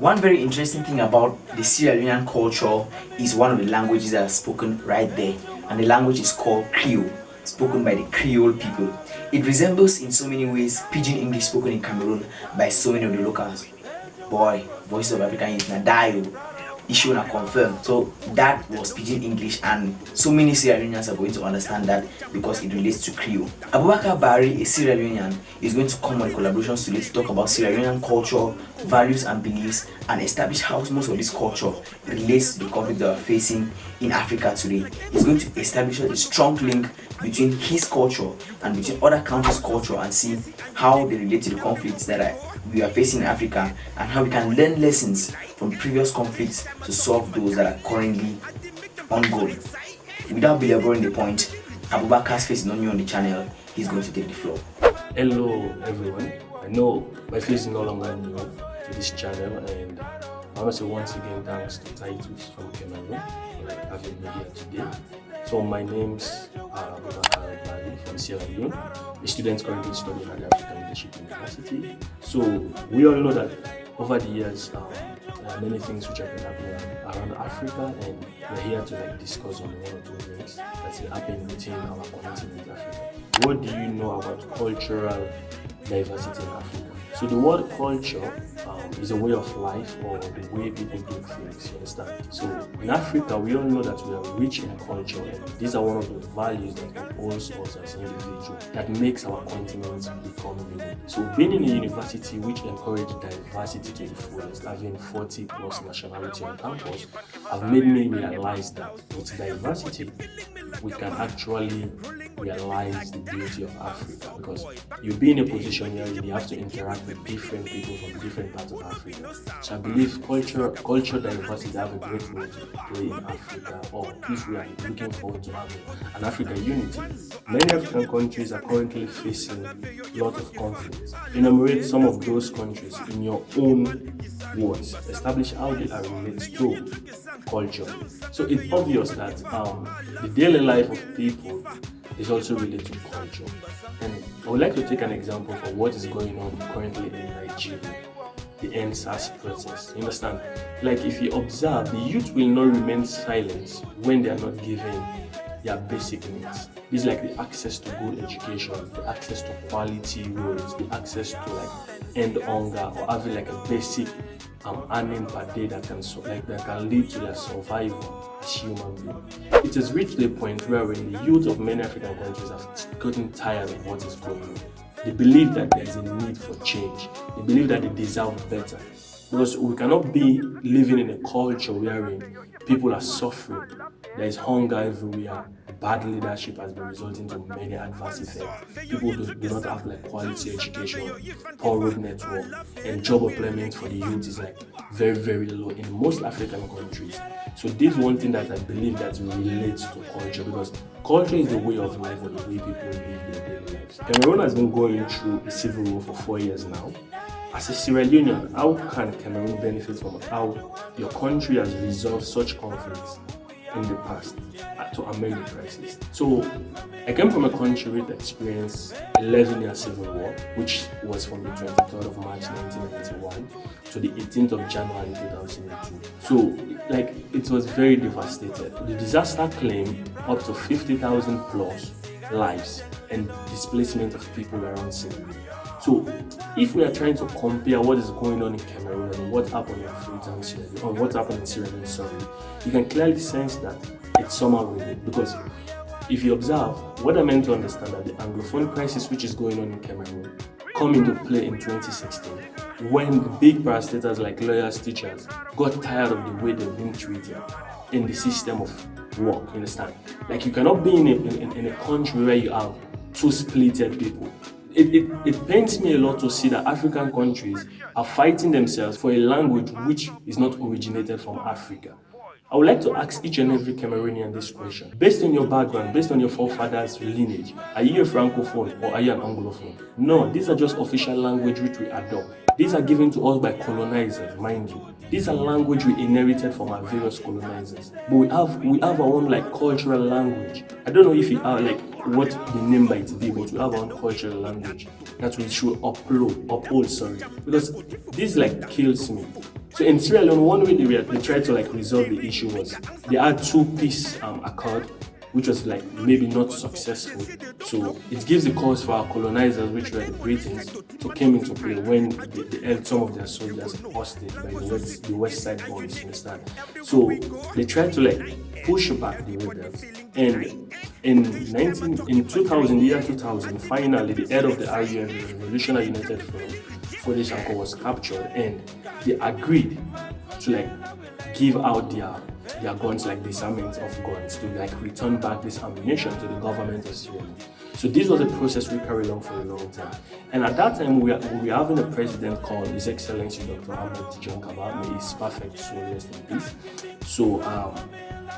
One very interesting thing about the Sierra Leonean culture is one of the languages that are spoken right there, and the language is called Creole, spoken by the Creole people. It resembles in so many ways Pidgin English spoken in Cameroon by so many of the locals. Boy, Voices of African Youth na die issue na confirm. So that was Pidgin English, and so many Sierra Leoneans are going to understand that because it relates to Creole. Abubakar Barrie, a Sierra Leonean, is going to come on the collaboration today to talk about Sierra Leonean culture, values and beliefs, and establish how most of this culture relates to the conflict that we're facing in Africa today. He's going to establish a strong link between his culture and between other countries' culture and see how they relate to the conflicts that we are facing in Africa, and how we can learn lessons from previous conflicts to solve those that are currently ongoing. Without belaboring the point, Abubakar's face is not new on the channel. He's going to take the floor. Hello everyone. I know my face is no longer new to this channel, and I want to say once again thanks to Titus from Cameroon for having me here today. So my name's Abubakar Barrie from Sierra Leone, a student currently studying at the African Leadership University. So we all know that over the years there are many things which have been happening around Africa, and we're here to discuss on one or two things that's happening within our continent, Africa. What do you know about cultural diversity in Africa? So the word culture is a way of life, or the way people do things, you understand? So in Africa, we all know that we are rich in culture, and these are one of the values that compose us as individuals, that makes our continent become unique. So being in a university which encourages diversity to the fullest, having 40 plus nationality on campus, have made me realize that with diversity, we can actually realize the beauty of Africa, because you'll be in a position where you have to interact with different people from different parts of Africa. So I believe culture diversity have a great role to play in Africa, or if we are looking forward to having an African unity. Many African countries are currently facing a lot of conflicts. Enumerate some of those countries in your own words. Establish how they are related to culture. So it's obvious that the daily life of people is also related to culture. And I would like to take an example for what is going on currently in Nigeria, the NSAS process. You understand? Like if you observe, the youth will not remain silent when they are not given their basic needs. This is like the access to good education, the access to quality roads, the access to end hunger, or having a basic earning per day that can lead to their survival as human beings. It has reached a point where when the youth of many African countries have gotten tired of what is going on, they believe that there is a need for change. They believe that they deserve better. Because we cannot be living in a culture wherein people are suffering. There is hunger everywhere. Bad leadership has been resulting to many adverse effects. People do not have quality education, poor road network, and job employment for the youth is very, very low in most African countries. So this is one thing that I believe that relates to culture, because culture is the way of life, or the way people live their daily lives. Cameroon has been going through a civil war for 4 years now. As a Sierra Leonean, how can Cameroon benefit from how your country has resolved such conflicts in the past to amend the crisis? So I came from a country with experienced 11-year civil war, which was from the 23rd of March 1991 to the 18th of January 2002. So it was very devastated. The disaster claimed up to 50,000 plus lives and displacement of people around Sierra. So if we are trying to compare what is going on in Cameroon and what happened in Freetown, or what happened in Sierra Leone, you can clearly sense that it's somehow related. Because if you observe, what I meant to understand that the Anglophone crisis which is going on in Cameroon come into play in 2016, when the big parastatals like lawyers, teachers got tired of the way they've been treated in the system of work. You understand? You cannot be in a country where you have two splitted people. It pains me a lot to see that African countries are fighting themselves for a language which is not originated from Africa. I would like to ask each and every Cameroonian this question. Based on your background, based on your forefathers' lineage, are you a Francophone or are you an Anglophone? No, these are just official language which we adopt. These are given to us by colonizers, mind you. These are language we inherited from our various colonizers. But we have our own cultural language. I don't know if you are what the name might be, but we have our own cultural language that we should uphold. Because this kills me. So in Sierra Leone, one way they tried to like resolve the issue was they had two peace accord, which was like maybe not successful. So it gives the cause for our colonizers, which were the Britons, to came into play when they held some of their soldiers hostage by the West Side boys. You understand? So they tried to like push back the rebels, and in 2000, the year 2000, finally the head of the RUF, the Revolutionary United Front, Fode Shanko, was captured, and they agreed to like give out their guns, like disarmament of guns, to like return back this ammunition to the government of Sierra Leone. So this was a process we carried on for a long time. And at that time, we were having a president called His Excellency Dr. Ahmed John Kaba, may his perfect soul rest in peace. So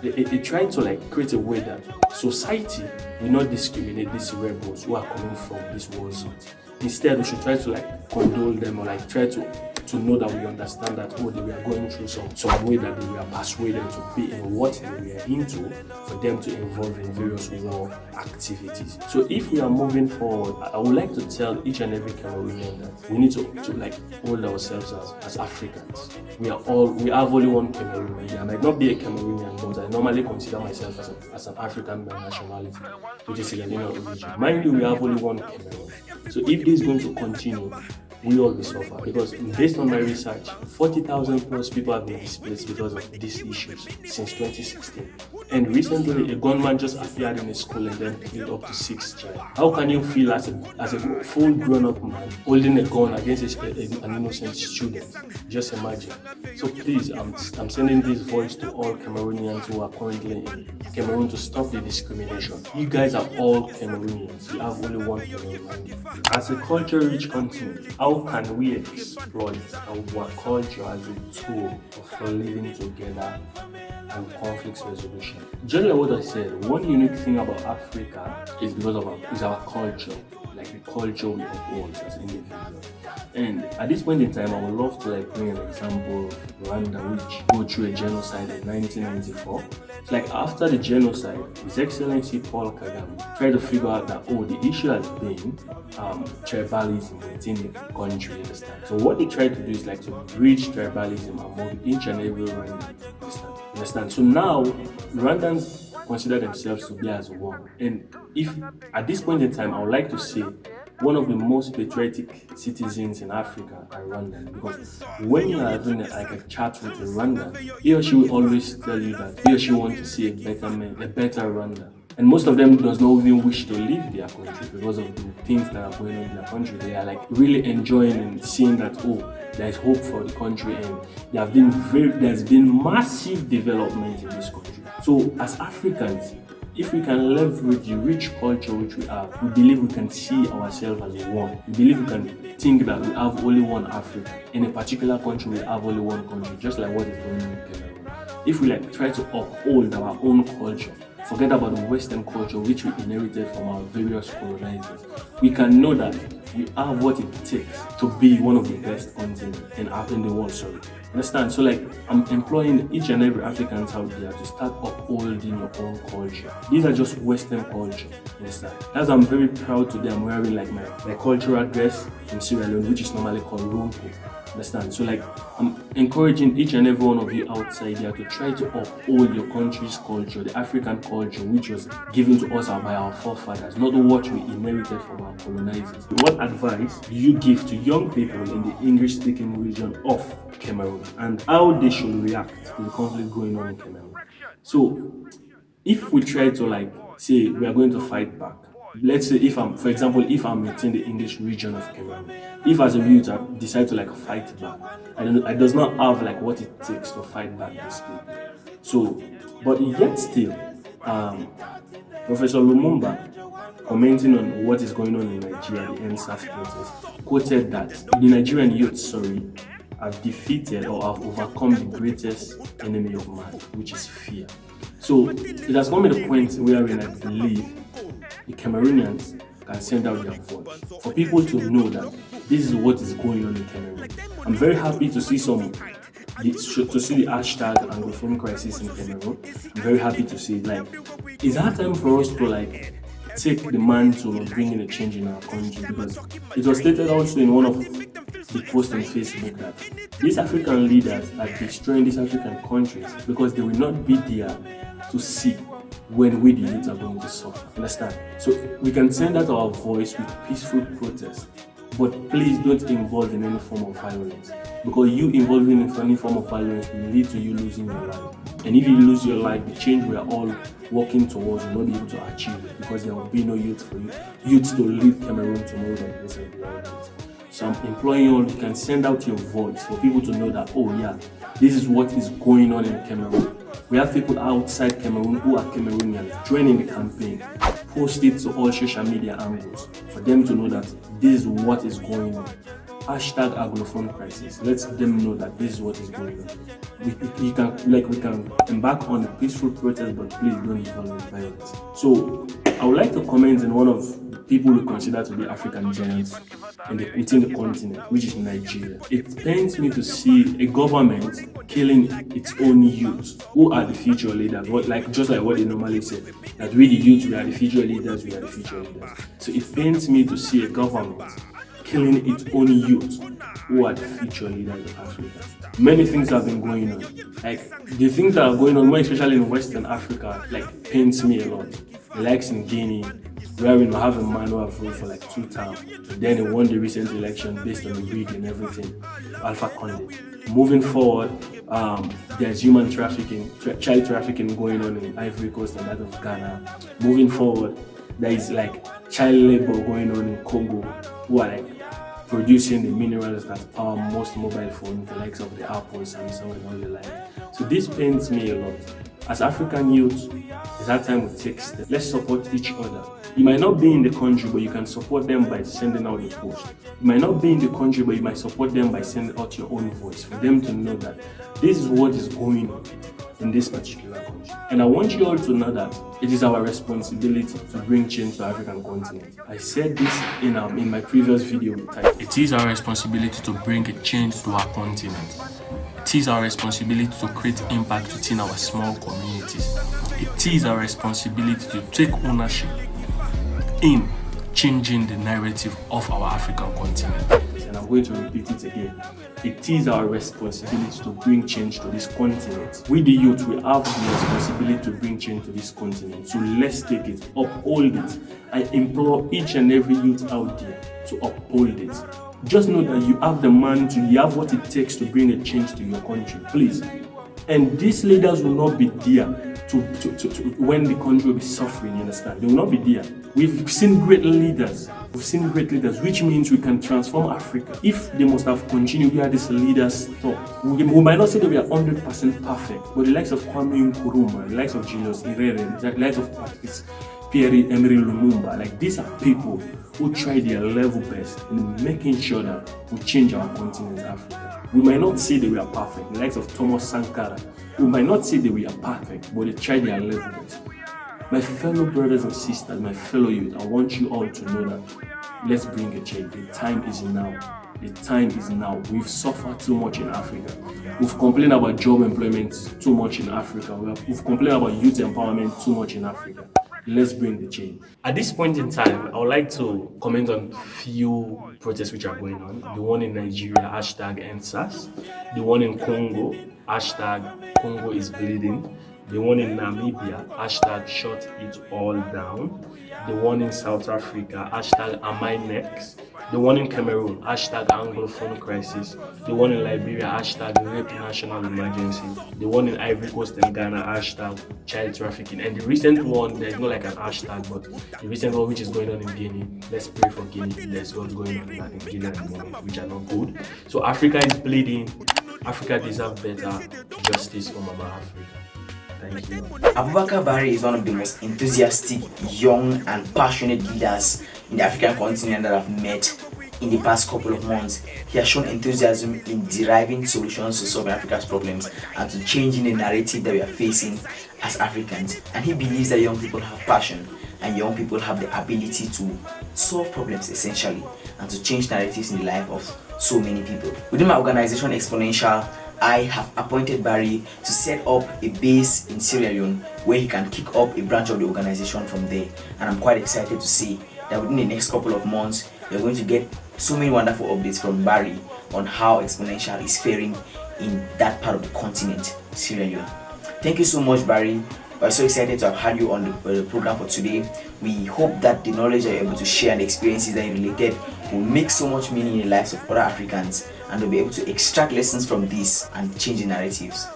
it tried to like create a way that society will not discriminate these rebels who are coming from these war zones. Instead, we should try to like condole them, or like try to know that we understand that, oh, they were going through some way that they were persuaded to be in what they were into, for them to involve in various war activities. So if we are moving forward, I would like to tell each and every Cameroonian that we need to like hold ourselves as Africans. We have only one Cameroon. I might not be a Cameroonian, but I normally consider myself as an African by nationality, which is Sierra Leone origin. Mind you, we have only one Cameroon. So if this is going to continue, we all will suffer, because based on my research, 40,000 plus people have been displaced because of these issues since 2016. And recently, a gunman just appeared in a school and then killed up to 6 children. How can you feel as a full grown-up man holding a gun against an innocent student? Just imagine. So please, I'm sending this voice to all Cameroonians who are currently in Cameroon to stop the discrimination. You guys are all Cameroonians. You have only one Cameroon. As a culture-rich continent, how can we exploit our culture as a tool for living together and conflict resolution? Generally, what I said, one unique thing about Africa is because of our culture, like the culture we uphold as individuals. And at this point in time, I would love to like bring an example of Rwanda, which go through a genocide in 1994. It's like after the genocide, His Excellency Paul Kagame tried to figure out that, oh, the issue has been tribalism within the country, understand? So what they tried to do is like to bridge tribalism among each and every Rwandan, understand? So now Rwandans consider themselves to be as one. And if at this point in time, I would like to say one of the most patriotic citizens in Africa are Rwandan, because when you are having like a chat with a Rwandan, he or she will always tell you that he or she wants to see a better Rwanda. And most of them does not even wish to leave their country because of the things that are going on in their country. They are like really enjoying and seeing that, oh, there is hope for the country, and there's been massive development in this country. So as Africans, if we can leverage the rich culture which we have, we believe we can see ourselves as one. We believe we can think that we have only one Africa. In a particular country, we have only one country, just like what is going on in Cameroon. If we like try to uphold our own culture, forget about the Western culture which we inherited from our various colonizers, we can know that we have what it takes to be one of the best continents in the world. Understand? So like I'm employing each and every African out there to start upholding your own culture. These are just Western culture. Understand? As I'm very proud today, I'm wearing like my cultural dress from Sierra Leone, which is normally called Rompo. Understand? So like I'm encouraging each and every one of you outside there to try to uphold your country's culture, the African culture, which was given to us by our forefathers, not what we inherited from our colonizers. What advice do you give to young people in the English-speaking region of Cameroon, and how they should react to the conflict going on in Cameroon? So if we try to like say we are going to fight back, let's say if I'm within the English region of Cameroon, if as a youth I decide to like fight back, I does not have like what it takes to fight back these people. So, but yet still, Professor Lumumba, commenting on what is going on in Nigeria, the NSAS protest, quoted that the Nigerian youth, have defeated or have overcome the greatest enemy of man, which is fear. So it has come to the point wherein I believe the Cameroonians can send out their voice for people to know that this is what is going on in Cameroon. I'm very happy to see the hashtag Anglophone crisis in Cameroon. I'm very happy to see like it's hard time for us to like take the mantle of bringing a change in our country, because it was stated also in one of they post on Facebook that these African leaders are destroying these African countries because they will not be there to see when we the youth are going to suffer. Understand? So we can send out our voice with peaceful protest, but please don't involve in any form of violence, because you involving in any form of violence will lead to you losing your life. And if you lose your life, the change we are all working towards will not be able to achieve it, because there will be no youth for you, youth to lead Cameroon tomorrow by the grace of the Almighty. So I'm imploring you all, you can send out your voice for people to know that, oh yeah, this is what is going on in Cameroon. We have people outside Cameroon who are Cameroonians joining the campaign. Post it to all social media angles for them to know that this is what is going on. Hashtag Anglophone crisis. Let them know that this is what is going on. We can embark on a peaceful protest, but please don't involve in violence. So I would like to comment on one of people we consider to be African giants within the continent, which is Nigeria. It pains me to see a government killing its own youth, who are the future leaders. Just like what they normally say, that we the youth, we are the future leaders, we are the future leaders. So it pains me to see a government killing its own youth, who are the future leaders of Africa. Many things have been going on. Like the things that are going on, more especially in Western Africa, like pains me a lot. Like in Guinea, where we have a man who have ruled for like 2 terms, and then he won the recent election based on the rig and everything, Alpha Condé. Moving forward, there's human trafficking, child trafficking going on in Ivory Coast and that of Ghana. Moving forward, there is like child labor going on in Congo, who are like producing the minerals that power most mobile phones, the likes of the Apple, Samsung, and all the like. So this pains me a lot. As African youth, it's that time we take steps. Let's support each other. You might not be in the country, but you can support them by sending out the post. You might not be in the country, but you might support them by sending out your own voice for them to know that this is what is going on in this particular country. And I want you all to know that it is our responsibility to bring change to the African continent. I said this in my previous video. It is our responsibility to bring a change to our continent. It is our responsibility to create impact within our small communities. It is our responsibility to take ownership in changing the narrative of our African continent. And I'm going to repeat it again. It is our responsibility to bring change to this continent. We the youth, we have the responsibility to bring change to this continent. So let's take it, uphold it. I implore each and every youth out there to uphold it. Just know that you have the mantle, you have what it takes to bring a change to your country, please. And these leaders will not be there when the country will be suffering, you understand? They will not be there. We've seen great leaders. Which means we can transform Africa. If they must have continued where these leaders stop, we might not say that we are 100% perfect, but the likes of Kwame Nkrumah, the likes of Julius Nyerere, the likes of Pierre-Emerick Lumumba, like these are people who try their level best in making sure that we change our continent, Africa. We might not say that we are perfect, the likes of Thomas Sankara. We might not say that we are perfect, but they try their level best. My fellow brothers and sisters, my fellow youth, I want you all to know that let's bring a change. The time is now. The time is now. We've suffered too much in Africa. We've complained about job employment too much in Africa. We've complained about youth empowerment too much in Africa. Let's bring the change. At this point in time, I would like to comment on few protests which are going on. The one in Nigeria, #EndSARS. The one in Congo, #Congo is bleeding. The one in Namibia, #Shut It All Down. The one in South Africa, #Am I Next. The one in Cameroon, #Anglophone Crisis. The one in Liberia, #Rape National Emergency. The one in Ivory Coast and Ghana, #Child Trafficking. And the recent one, there's not like an hashtag, but the recent one which is going on in Guinea, let's pray for Guinea. That's what's going on in Guinea at the moment, which are not good. So Africa is bleeding. Africa deserves better justice for Mama Africa. Thank you. Abubakar Barrie is one of the most enthusiastic, young and passionate leaders in the African continent that I've met in the past couple of months. He has shown enthusiasm in deriving solutions to solve Africa's problems and to changing the narrative that we are facing as Africans. And he believes that young people have passion and young people have the ability to solve problems essentially and to change narratives in the life of so many people. Within my organization Exponential, I have appointed Barrie to set up a base in Sierra Leone where he can kick up a branch of the organization from there. And I'm quite excited to see that within the next couple of months, we're going to get so many wonderful updates from Barrie on how Exponential is faring in that part of the continent, Sierra Leone. Thank you so much, Barrie. We're so excited to have had you on the program for today. We hope that the knowledge that you're able to share and the experiences that you related will make so much meaning in the lives of other Africans, and they'll be able to extract lessons from this and change the narratives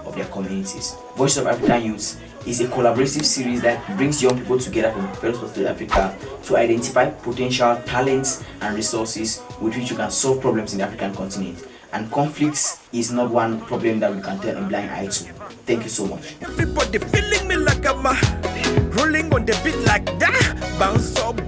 of their communities. Voice of African Youths is a collaborative series that brings young people together from various parts of Africa to identify potential talents and resources with which you can solve problems in the African continent. And conflicts is not one problem that we can turn a blind eye to. Thank you so much. Everybody feeling me like I'm rolling on the beat like that. Bounce up.